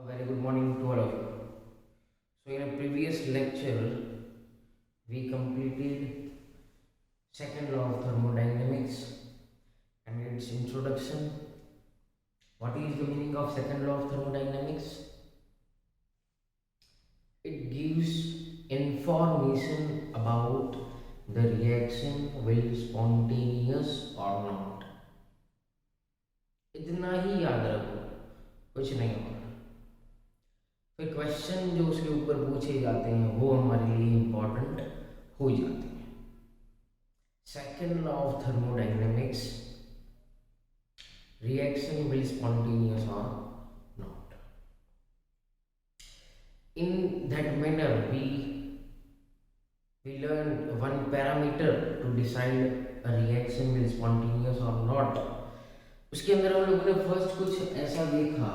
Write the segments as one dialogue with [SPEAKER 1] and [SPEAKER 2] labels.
[SPEAKER 1] A very good morning to all of you. So, in a previous lecture, we completed second law of thermodynamics and its introduction. What is the meaning of second law of thermodynamics? It gives information about the reaction will spontaneous or not. इतना ही याद रखो, कुछ नहीं होगा। फिर question जो उसके ऊपर पूछे जाते हैं वो हमारे लिए इम्पोर्टेंट हो जाते हैं। Second law of thermodynamics, reaction will spontaneous और not. In that manner we learn one parameter to decide a reaction will spontaneous or not. उसके अंदर हम लोगों ने फर्स्ट कुछ ऐसा देखा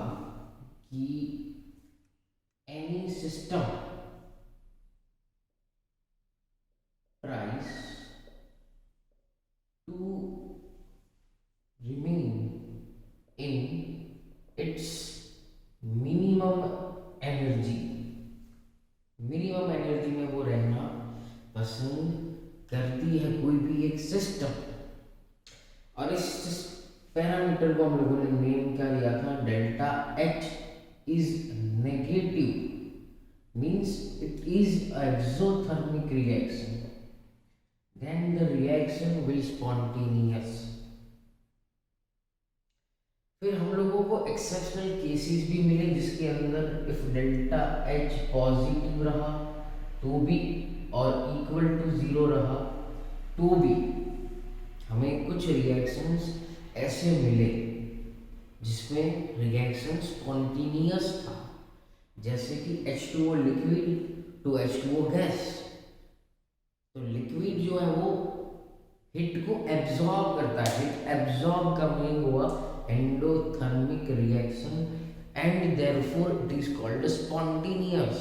[SPEAKER 1] कि any system tries to remain in its minimum energy में वो रहना पसंद करती है कोई भी एक सिस्टम। और इस पैरामीटर को हम लोगों ने नेम क्या दिया था, delta H is negative, means it is a exothermic reaction, then the reaction will spontaneous। फिर हम लोगों को एक्सेप्शनल केसेस भी मिले जिसके अंदर इफ डेल्टा एच पॉजिटिव रहा तो भी और इक्वल टू जीरो रहा तो भी हमें कुछ रिएक्शंस ऐसे मिले जिसमें रिएक्शन स्पॉन्टेनियस था, जैसे कि H2O liquid to H2O gas. तो लिक्विड जो है वो हीट को एब्जॉर्ब करता है, हीट एब्जॉर्ब का मीनिंग हुआ endothermic reaction and therefore it is called spontaneous.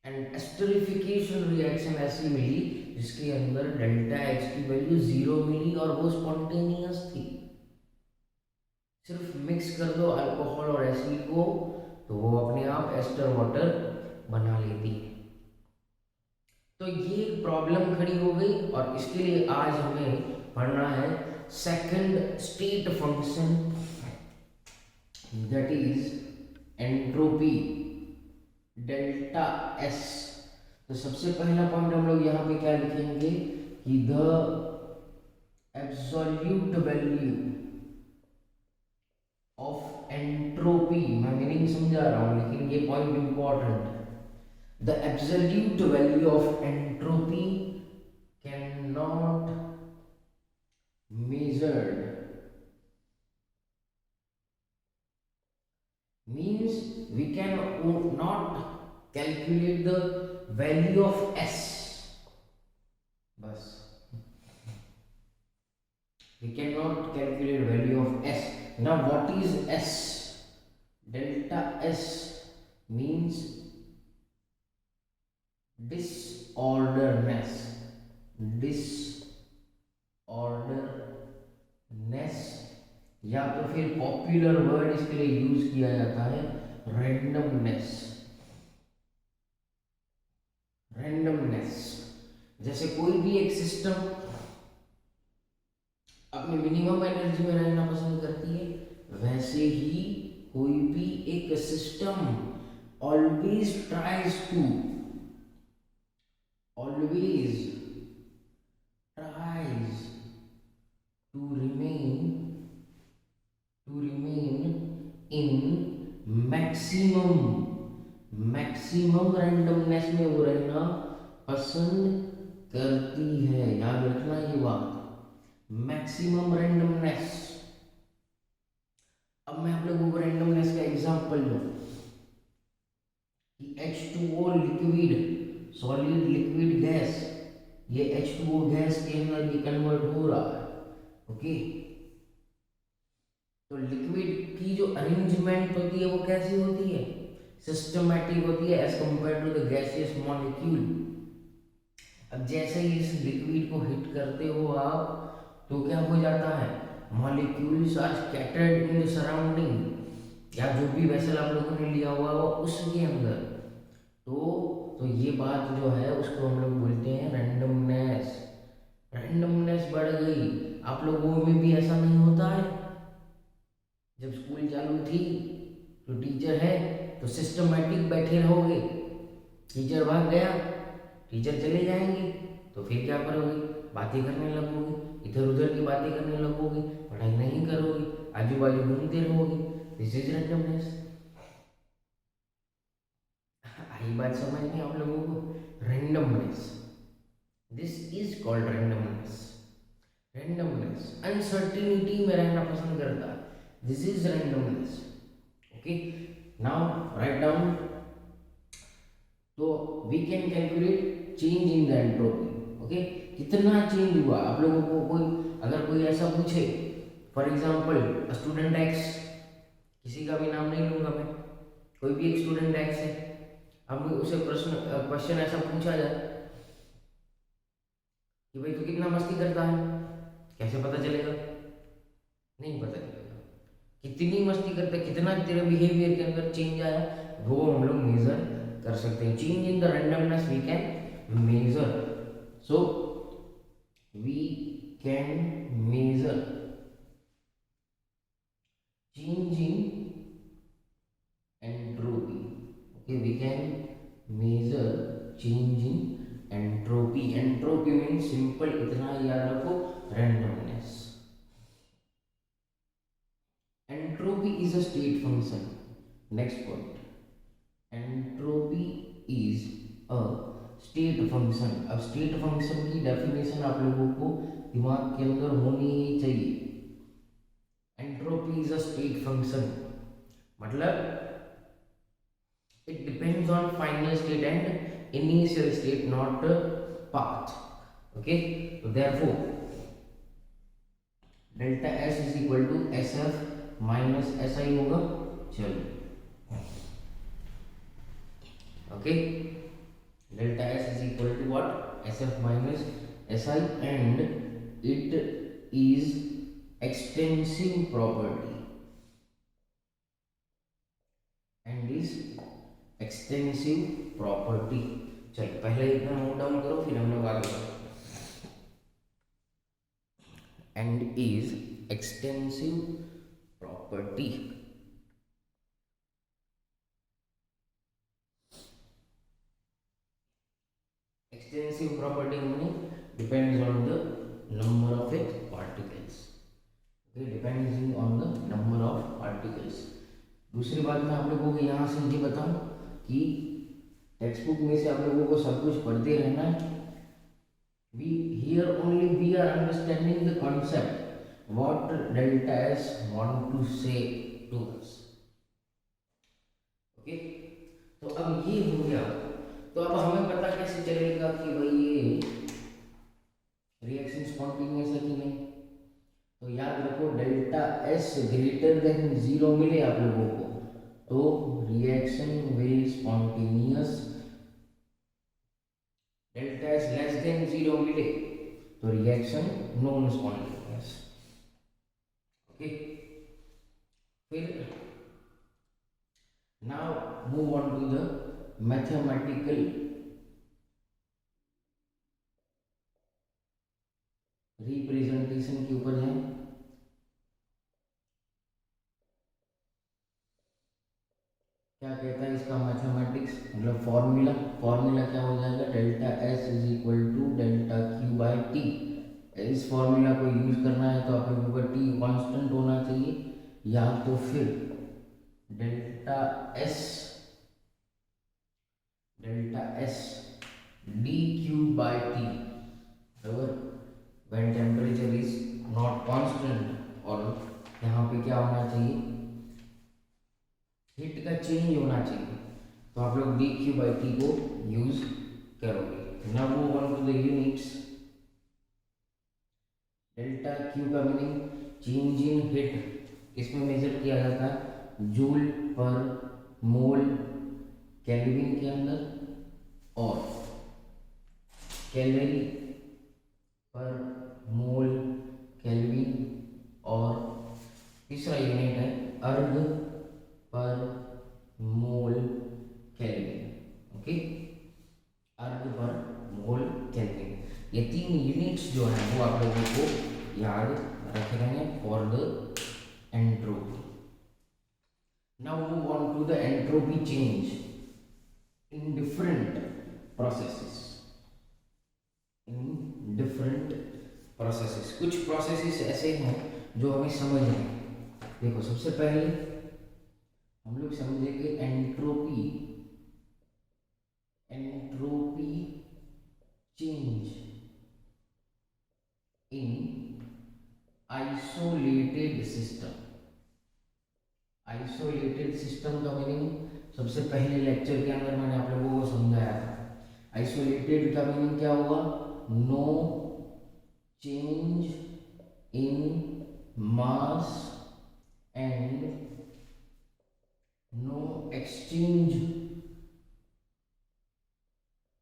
[SPEAKER 1] And esterification reaction ऐसी मिली जिसके अंदर डेल्टा एच की वैल्यू 0 मिली और वो स्पॉन्टेनियस थी। सिर्फ मिक्स कर दो अल्कोहल और एसिड को तो वो अपने आप एस्टर वाटर बना लेती है। तो ये प्रॉब्लम खड़ी हो गई और इसके लिए आज हमें पढ़ना है second state function, that is entropy delta S. तो सबसे पहला पॉइंट हम लोग यहाँ पे क्या लिखेंगे कि the absolute value of entropy, मैं मीनिंग समझा रहा हूं लेकिन ये पॉइंट इंपॉर्टेंट है। The absolute value of entropy can not measured, means we can not calculate the value of S, बस we cannot calculate value of S। now what is S? delta S means disorderness, या तो फिर popular word इसके लिए use किया जाता है randomness. जैसे कोई भी एक सिस्टम अपनी मिनिमम एनर्जी में रहना पसंद करती है, वैसे ही कोई भी एक system always tries to in maximum randomness में वो रहना पसंद करती है। याद रखना ये बात, मैक्सिमम रैंडमनेस। अब मैं आप लोगों को रैंडमनेस का एग्जांपल दूं कि H2O liquid solid liquid gas, ये H2O गैस के अंदर ये कन्वर्ट हो रहा है। ओके, तो लिक्विड की जो अरेंजमेंट होती है वो कैसी होती है, सिस्टमैटिक होती है as compare to the gaseous molecule. अब जैसे ही इस लिक्विड को हिट करते हो आप तो क्या हो जाता है, molecules are scattered in the surrounding. या जो भी वेसल आप लोगों ने लिया हुआ हो उसके अंदर। तो ये बात जो है उसको हम लोग बोलते हैं रैंडमनेस। रैंडमनेस बढ़ गई। आप लोगों में भी ऐसा नहीं होता है? जब स्कूल चालू थी तो टीचर है तो सिस्टमेटिक बैठे रहोगे, टीचर भाग गया, टीचर चले जाएंगे, तो फिर क्या करोगे? बातें करने लगोगे, इधर उधर की बातें करने लगोगे, पढ़ाई नहीं करोगे, आजू बाजू घूमते रहोगे। This is randomness. आई बात समझ में आप लोगों को? Randomness, this is called randomness. Randomness uncertainty में रहना पसंद करता है, this is randomness. Okay, now write down. तो we can calculate change in the entropy. Okay, कितना चेंज हुआ आप लोगों को? अगर कोई ऐसा पूछे, फॉर एग्जांपल स्टूडेंट एक्स, किसी का भी नाम नहीं लूंगा मैं, कोई भी एक स्टूडेंट एक्स है, अब उसे क्वेश्चन ऐसा पूछा जाए कि भाई तू कितना मस्ती करता है, कैसे पता चलेगा? नहीं पता चलेगा। कितनी मस्ती करते, कितना तेरे बिहेवियर के अंदर चेंज आया, वो हम लोग मेजर कर सकते हैं। Change in the randomness we can measure. So we can measure change in entropy. Okay, we can measure change in entropy. Entropy means simple, इतना याद रखो, randomness. Entropy is a state function. Next point, entropy is a state function. अब state function की definition आप लोगों को दिमाग के अंदर होनी ही चाहिए। Entropy is a state function मतलब it depends on final state and initial state, not path. Okay, तो therefore delta S is equal to S F minus S I होगा। चलो, okay, delta S is equal to what? S F minus S I, and it is extensive property, and is extensive property. चलो पहले इतना note down करो, फिर हम लोग आगे बढ़ो। And is extensive property. Extensive property meaning depends on the number of it particles. Okay, depending on the number of particles. दूसरी बात मैं आप लोगों को यहाँ से ये बताऊँ कि टेक्स्ट बुक में से आप लोगों को सब कुछ पढ़ते रहना है। We here only we are understanding the concept what delta S want to say to us. Okay, तो अब ये हो गया, तो अब हमें पता कैसे चलेगा कि भाई ये रिएक्शन स्पॉन्टेनियस है कि नहीं? तो याद रखो, डेल्टा S ग्रेटर देन 0 मिले आप लोगों को तो reaction will spontaneous. Delta s less than 0 मिले तो रिएक्शन नॉन स्पॉन्टेनियस। ओके, फिर now move on to the mathematical representation के ऊपर है। क्या कहता है इसका मैथमेटिक्स, मतलब फॉर्मूला। फॉर्मूला क्या हो जाएगा? Delta S is equal to delta q by t. इस फॉर्मूला को यूज करना है तो आप लोगों का टी कांस्टेंट होना चाहिए, या तो फिर delta S D Q by T, बराबर when temperature is not constant. और यहाँ पे क्या होना चाहिए? हीट का चेंज होना चाहिए, तो आप लोग डी क्यू बाई टी को यूज करोगे। Now move on to the units. Delta q का मीनिंग चेंज इन हीट, इसमें मेजर किया जाता है जूल पर मोल केल्विन के अंदर, और कैलोरी पर मोल केल्विन, और तीसरा यूनिट है अर्ग यूनिट्स जो है वो आप लोगों को याद रख रहे हैं for the entropy. Now move on to the entropy change in different processes. In different processes. कुछ processes ऐसे हैं जो हमें समझ हैं. देखो सबसे पहले हम लोग समझेंगे entropy change in isolated system. Isolated system का मीनिंग सबसे पहले लेक्चर के अंदर मैंने आप लोगों को समझाया था. आइसोलेटेड का मीनिंग क्या हुआ? No change in mass and no exchange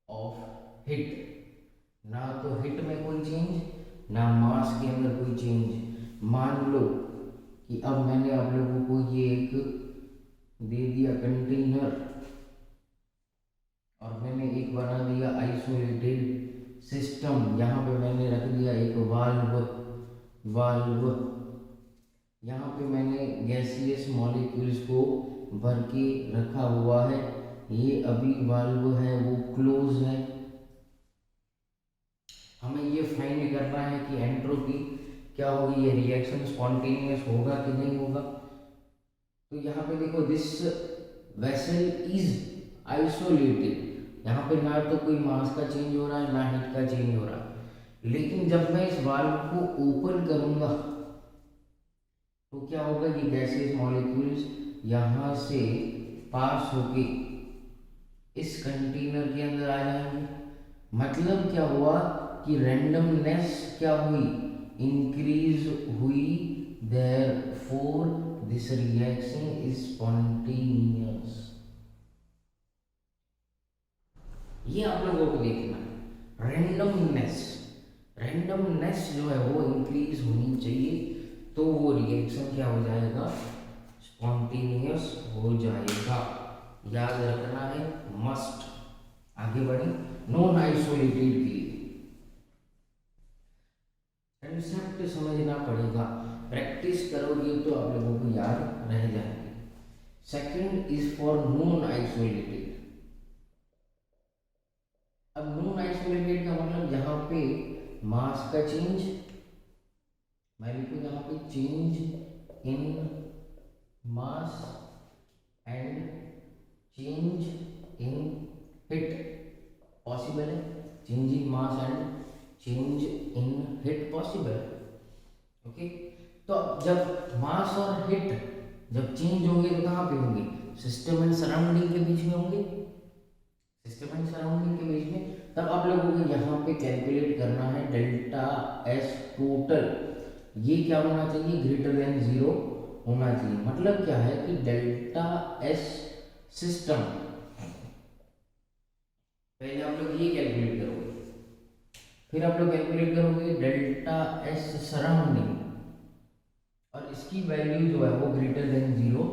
[SPEAKER 1] of heat. ना तो हिट में कोई चेंज ना मास के अंदर कोई चेंज. मान लो कि अब मैंने आप लोगों को ये एक दे दिया कंटेनर और मैंने एक बना दिया आइसोलेटेड सिस्टम. यहाँ पे मैंने रख दिया एक वाल्व. यहाँ पे मैंने गैसियस मॉलिक्यूल्स को भर के रखा हुआ है. ये अभी वाल्व है वो क्लोज है. हमें ये फाइंड करना है कि एंट्रोपी क्या होगी, ये रिएक्शन स्पॉन्टेनियस होगा कि नहीं होगा. तो यहाँ पे देखो दिस वेसल इज आइसोलेटेड. यहाँ पे ना तो कोई मास का चेंज हो रहा है ना हीट का चेंज हो रहा है. लेकिन जब मैं इस वाल्व को ओपन करूंगा तो क्या होगा, ये गैसेस मॉलिक्यूल्स यहाँ से पास होके इस कंटेनर के अंदर आ जाएंगे. मतलब क्या हुआ कि रैंडमनेस क्या हुई, इंक्रीज हुई. Therefore this reaction is spontaneous. ये आप लोगों को देखना है. रैंडमनेस जो है वो इंक्रीज होनी चाहिए तो वो रिएक्शन क्या हो जाएगा, स्पॉन्टेनियस हो जाएगा. याद रखना है, मस्ट. आगे बढ़े नॉन आइसोलेटेड के लिए कंसेप्ट समझना पड़ेगा. प्रैक्टिस करोगे तो आप लोगों को याद रह जाएंगे. Second is for non isolated. अब नॉन आइसोलेटेड का मतलब यहाँ पे मास का चेंज, मैं लिखूँ यहाँ पे change in mass and change in heat possible है. Change in mass and change in heat possible. Okay, तो जब मास और हिट जब चेंज होंगे तो कहाँ पे होंगे, सिस्टम एंड सराउंडिंग के बीच में होंगे. सिस्टम एंड सराउंडिंग के बीच में. तब आप लोगों को यहाँ पे कैलकुलेट करना है डेल्टा एस टोटल. ये क्या होना चाहिए, ग्रेटर देन 0 होना चाहिए. मतलब क्या है कि डेल्टा एस सिस्टम, पहले आप लोग ये कैलकुलेट करोगे, फिर आप लोग कैलकुलेट करोगे डेल्टा एस सराउंडिंग, और इसकी वैल्यू जो है वो ग्रेटर देन 0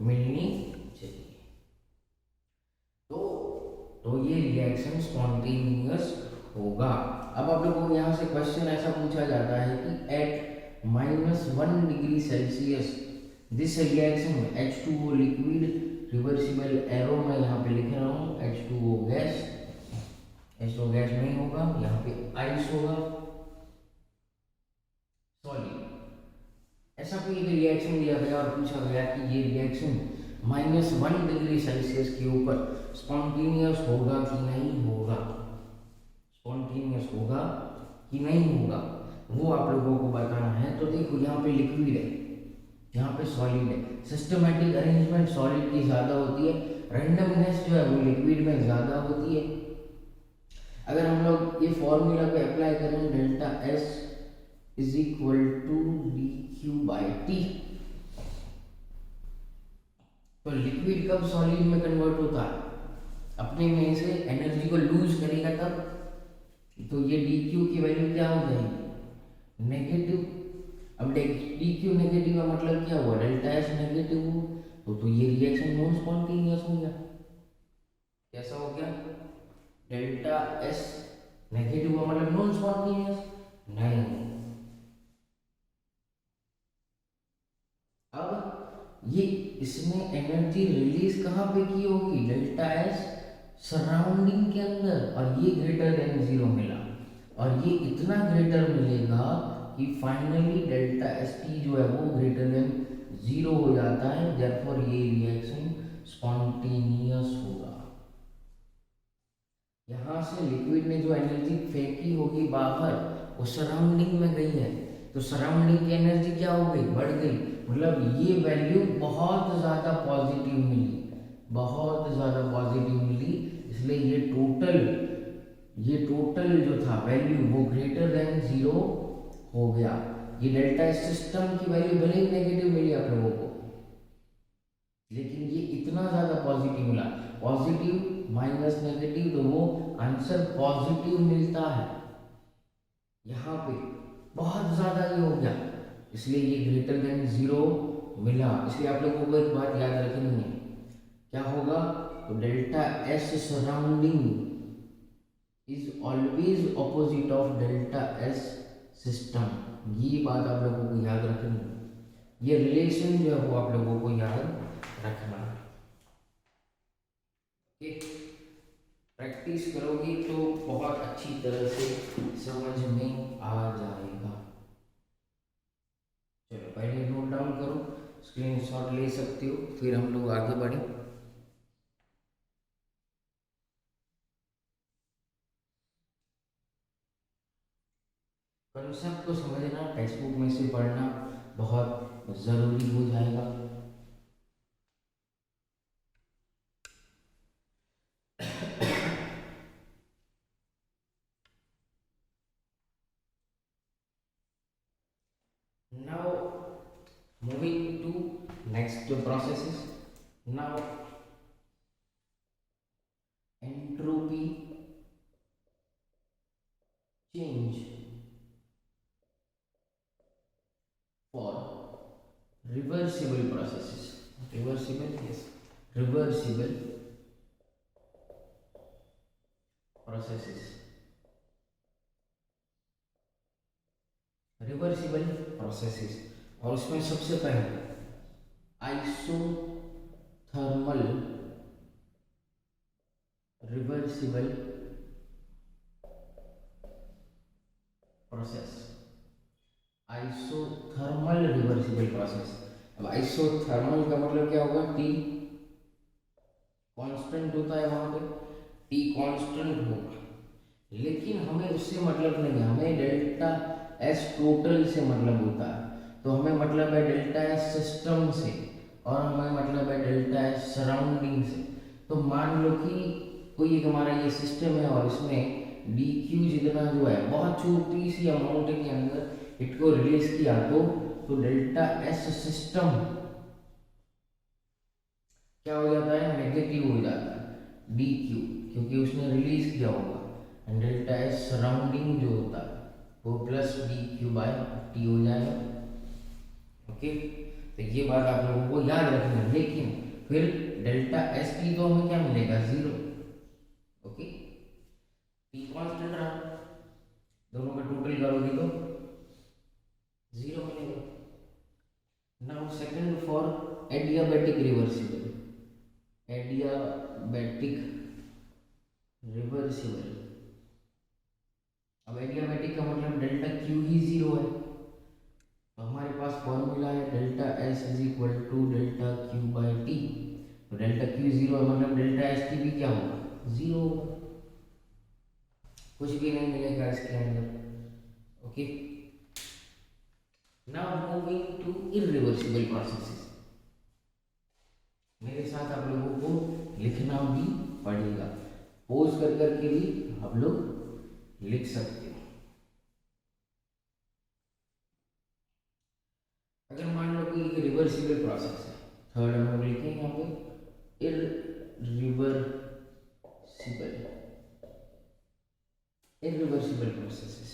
[SPEAKER 1] मिलनी चाहिए. तो ये रिएक्शन स्पॉन्टेनियस होगा. अब आप लोगों को यहाँ से क्वेश्चन ऐसा पूछा जाता है कि at -1 degree Celsius this reaction H2O liquid reversible arrow में यहाँ पे लिख रहा हूँ H2O गैस. H2O गैस नहीं होगा, यहाँ पे आइस होगा, सॉलिड. ऐसा कोई एक रिएक्शन दिया गया और पूछा गया कि ये रिएक्शन -1 डिग्री सेल्सियस के ऊपर स्पॉन्टेनियस होगा कि नहीं होगा, स्पॉन्टेनियस होगा कि नहीं होगा, वो आप लोगों को बताना है. तो देखो यहाँ पे लिक्विड है, यहाँ पे सॉलिड है. सिस्टमैटिक अरेंजमेंट सॉलिड की ज़्यादा होती है, रैंडमनेस जो है वो लिक्विड में ज़्यादा होती है. अगर हम लोग ये फॉर्मूला पे अप्लाई करें, delta S is equal to dQ/T, तो लिक्विड कब सॉलिड में कन्वर्ट होता है, अपने में से एनर्जी को लूज करेगा तब. तो ये dQ की वैल्यू क्या हो जाएगी, नेगेटिव. अब dQ नेगेटिव का मतलब क्या हुआ, डेल्टा एस नेगेटिव हो तो ये रिएक्शन नॉन स्पॉन्टेनियस हो गया. कैसा हो गया, डेल्टा एस नेगेटिव का मतलब नॉन स्पॉन्टेनियस. नहीं। अब ये इसमें एनर्जी रिलीज कहाँ पे की होगी, डेल्टा एस सराउंडिंग के अंदर, और ये ग्रेटर देन जीरो मिला, और ये इतना ग्रेटर मिलेगा कि फाइनली डेल्टा एस टी जो है वो ग्रेटर देन जीरो हो जाता है, देयरफॉर ये रिएक्शन स्पॉन्टेनियस होगा। यहाँ से लिक्विड ने जो एनर्जी फेंकी होगी बाहर, वो सराउंडिंग में गई है, तो सराउंडिंग की एनर्जी क्या हो गई, बढ़ गई, मतलब ये वैल्यू बहुत ज़्यादा पॉजिटिव मिली, बहुत ज़्यादा पॉजिटिव मिली, इसलिए ये टोटल जो था वैल्यू वो ग्रेटर देन जीरो हो गया। ये डेल्टा सिस्टम की वैल्यू भले ही नेगेटिव मिली आप लोगों को, लेकिन ये इतना ज़्यादा पॉजिटिव मिला, पॉजिटिव माइनस नेगेटिव तो वो आंसर पॉजिटिव मिलता है, यहाँ पे बहुत ज़्यादा ये हो गया, इसलिए ये ग्रेटर देन जीरो मिला। इसलिए आप लोगों को एक बात याद रखनी है, क्या होगा, तो delta S surrounding is always opposite of delta S system, ये बात आप लोगों को याद रखनी है, ये रिलेशन जो है वो आप लोगों को याद रखना है। प्रैक्टिस करोगी तो बहुत अच्छी तरह से समझ में आ जाएगा। चलो पहले नोट डाउन करो, स्क्रीनशॉट ले सकते हो, फिर हम लोग आगे बढ़े। कंसेप्ट को समझना, टेक्स्ट बुक में से पढ़ना बहुत ज़रूरी हो जाएगा। Now moving to next processes. Now entropy change for reversible processes. Reversible, yes, reversible processes. Reversible processes, और उसमें सबसे पहले isothermal reversible process, isothermal reversible process. अब आइसोथर्मल का मतलब क्या होगा, टी कांस्टेंट होता है, वहां पे टी कांस्टेंट होगा, लेकिन हमें उससे मतलब नहीं है, हमें डेल्टा एस टोटल से मतलब होता है, तो हमें मतलब है डेल्टा एस सिस्टम से, और हमें मतलब है डेल्टा एस सराउंडिंग से। तो मान लो कि कोई एक हमारा ये सिस्टम है, और इसमें डी क्यू जितना जो है बहुत छोटी सी अमाउंट के अंदर इसको रिलीज किया, तो डेल्टा एस सिस्टम क्या हो जाता है, नेगेटिव हो जाता है डी क्यू, क्योंकि उसने रिलीज किया होगा, एंड डेल्टा एस सराउंडिंग जो होता है वो plus d q by t हो जाएगा। ओके, तो ये बात आप लोगों को याद रखना है, लेकिन फिर डेल्टा एस टी तो हमें क्या मिलेगा, जीरो। ओके, टी कांस्टेंट रहा, दोनों का टोटल करोगे तो जीरो मिलेगा। Now second for adiabatic reversible, adiabatic reversible. अब एडियाबैटिक का मतलब डेल्टा क्यू ही जीरो है, तो हमारे पास फॉर्मूला है delta S is equal to delta q by t, तो डेल्टा क्यू जीरो है, मतलब डेल्टा एस टी भी क्या होगा, जीरो होगा, कुछ भी नहीं मिलेगा इसके अंदर। Okay, now moving to irreversible processes. मेरे साथ आप लोगों को लिखना भी पड़ेगा, पोज कर करके भी आप लोग लिख सकते हो। अगर मान लो कि एक रिवर्सिबल प्रोसेस है, थर्ड हम लोग लिखेंगे यहाँ पे इरिवर्सिबल प्रोसेसेस।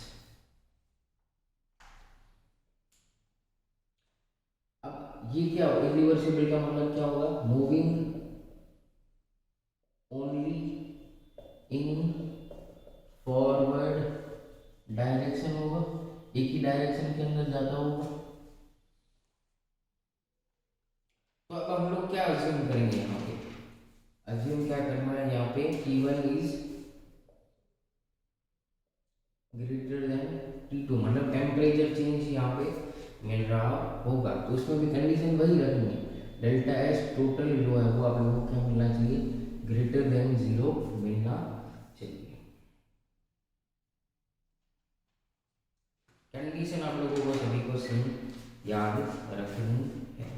[SPEAKER 1] अब ये क्या होगा, इरिवर्सिबल का मतलब क्या होगा, moving only in forward direction होगा, डायरेक्शन के अंदर जाता होगा। तो अब हम लोग क्या अज्यूम करेंगे यहाँ पे, अज्यूम क्या करना है यहाँ पे, T1 is greater than T2, मतलब टेम्परेचर चेंज यहाँ पे मिल रहा होगा। तो उसमें भी कंडीशन वही रखनी है, डेल्टा एस टोटल जो है वो आप लोगों को क्या मिलना चाहिए, ग्रेटर देन 0 मिलना चाहिए। कंडीशन आप लोगों को सभी को सेम याद रखनी है।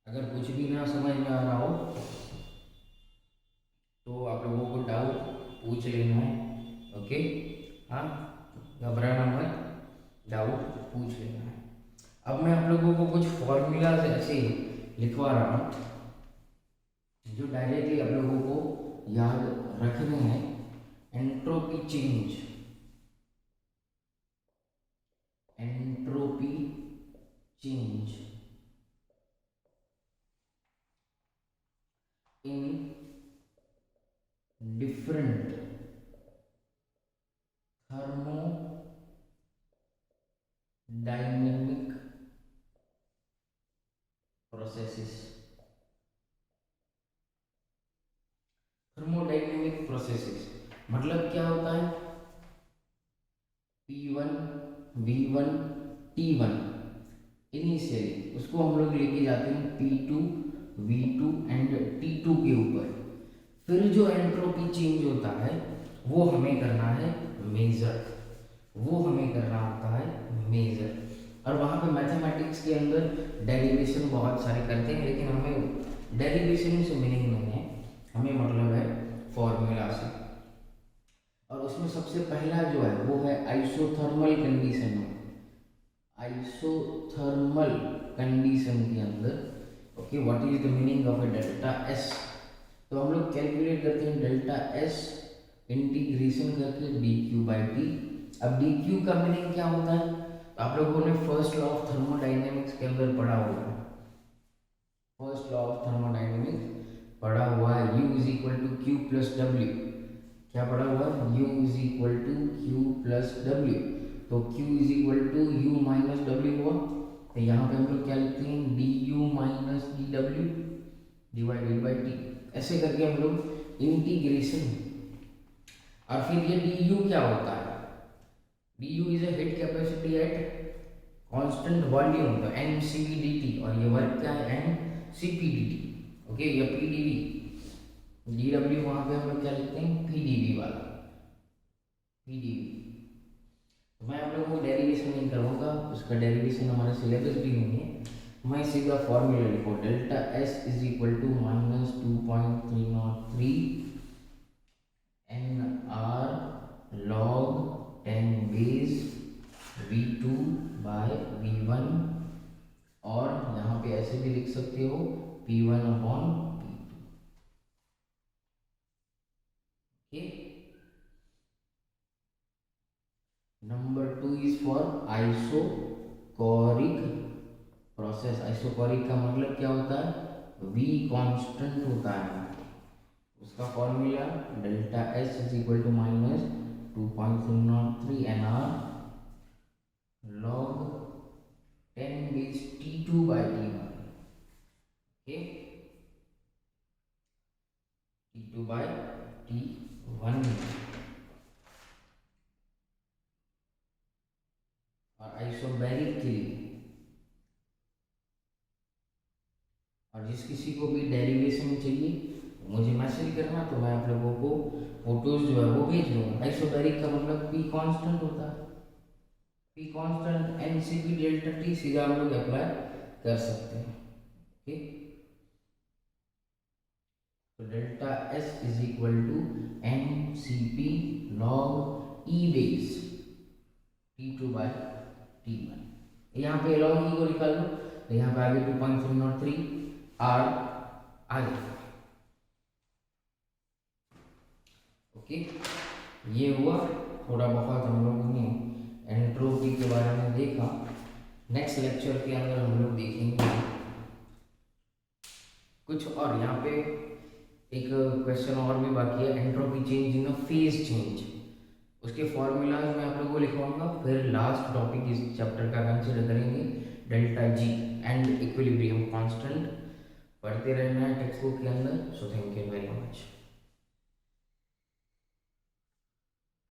[SPEAKER 1] अगर कुछ भी ना समझ में आ रहा हो तो आप लोगों को डाउट पूछ लेना है, ओके। हाँ, घबराना मत, डाउट पूछ लेना है। अब मैं आप लोगों को कुछ फॉर्मूलाज ऐसे लिखवा रहा हूँ जो डायरेक्टली आप लोगों को याद रखने हैं। Entropy change, entropy change in different thermodynamic processes, thermodynamic processes मतलब क्या होता है, P1 V1 T1 इनिशियली उसको हम लोग लेके जाते हैं P2 V2 एंड T2 के ऊपर, फिर जो एंट्रोपी चेंज होता है वो हमें करना है मेजर, वो हमें करना होता है मेजर। और वहाँ पे मैथमेटिक्स के अंदर डेरिवेशन बहुत सारे करते हैं, लेकिन हमें डेरिवेशन से मीनिंग नहीं है, हमें मतलब है फॉर्मूला से। और उसमें सबसे पहला जो है वो है आइसोथर्मल कंडीशन में, आइसोथर्मल कंडीशन के अंदर, okay, what is the meaning of A delta S. तो हम लोग कैलकुलेट करते हैं डेल्टा एस इंटीग्रेशन करके डी क्यू बाई टी। अब डी क्यू का मीनिंग क्या होता है, आप लोगों ने फर्स्ट लॉ ऑफ थर्मोडाइनेमिक्स के अंदर पढ़ा हुआ है, फर्स्ट लॉ ऑफ थर्मोडाइनेमिक्स पढ़ा हुआ है, U is equal to q plus डब्ल्यू। क्या पढ़ा हुआ है, U is equal to q plus डब्ल्यू। तो Q is equal to U minus डब्ल्यू हुआ, तो यहाँ पे हम लोग क्या लिखते हैं, डी यू माइनस डी डब्ल्यू डिवाइडेड बाई टी। ऐसे करके हम लोग इंटीग्रेशन, और फिर ये डी यू क्या होता है, D U is a heat capacity at constant volume, तो N C V D T, और ये वर्क क्या है, एन सी पी डी टी, ओके, ये P D V, D W वहाँ पे हम लोग क्या लिखते हैं, पी डी वी वाला, पी डी वी। तो मैं आप लोगों को डेरिवेशन नहीं करवाऊंगा, उसका डेरिवेशन हमारा सिलेबस भी नहीं है, मैं सीधा फॉर्मूला लिखो, delta S is equal to minus 2.303 n r log 10 base V2 by V1, और यहाँ पे ऐसे भी लिख सकते हो P1 upon P2, okay. Number 2 is for isochoric process. Isochoric का मतलब क्या होता है, V कांस्टेंट होता है, उसका formula delta S is equal to minus 2.303 n r log 10 base T2 by T1, okay, T2 by T1। और आइसोबैरिक के लिए, और जिस किसी को भी डेरिवेशन चाहिए मुझे मैसेज करना, तो मैं आप लोगों को फोटोज जो है वो भेज दूँगा। आइसोबैरिक का मतलब P कांस्टेंट होता है, P कांस्टेंट एन सी पी डेल्टा टी, सीधा हम लोग अप्लाई कर सकते हैं, ओके। तो delta S is equal to n C p log e base T2 by T1। यहाँ पे लॉग ई को निकाल लो, तो यहाँ पे आगे 2.303 आर आगे, ओके। ये हुआ थोड़ा बहुत हम लोगों ने एंट्रोपी के बारे में देखा। नेक्स्ट लेक्चर के अंदर हम लोग देखेंगे कुछ और यहाँ पे एक क्वेश्चन और भी बाकी है, entropy change in a phase change, उसके फॉर्मूलाज मैं आप लोगों को लिखवाऊंगा। फिर लास्ट टॉपिक इस चैप्टर का कंसिडर करेंगे, delta G and equilibrium constant. पढ़ते रहना है टेक्स्ट बुक के अंदर। So thank you very much.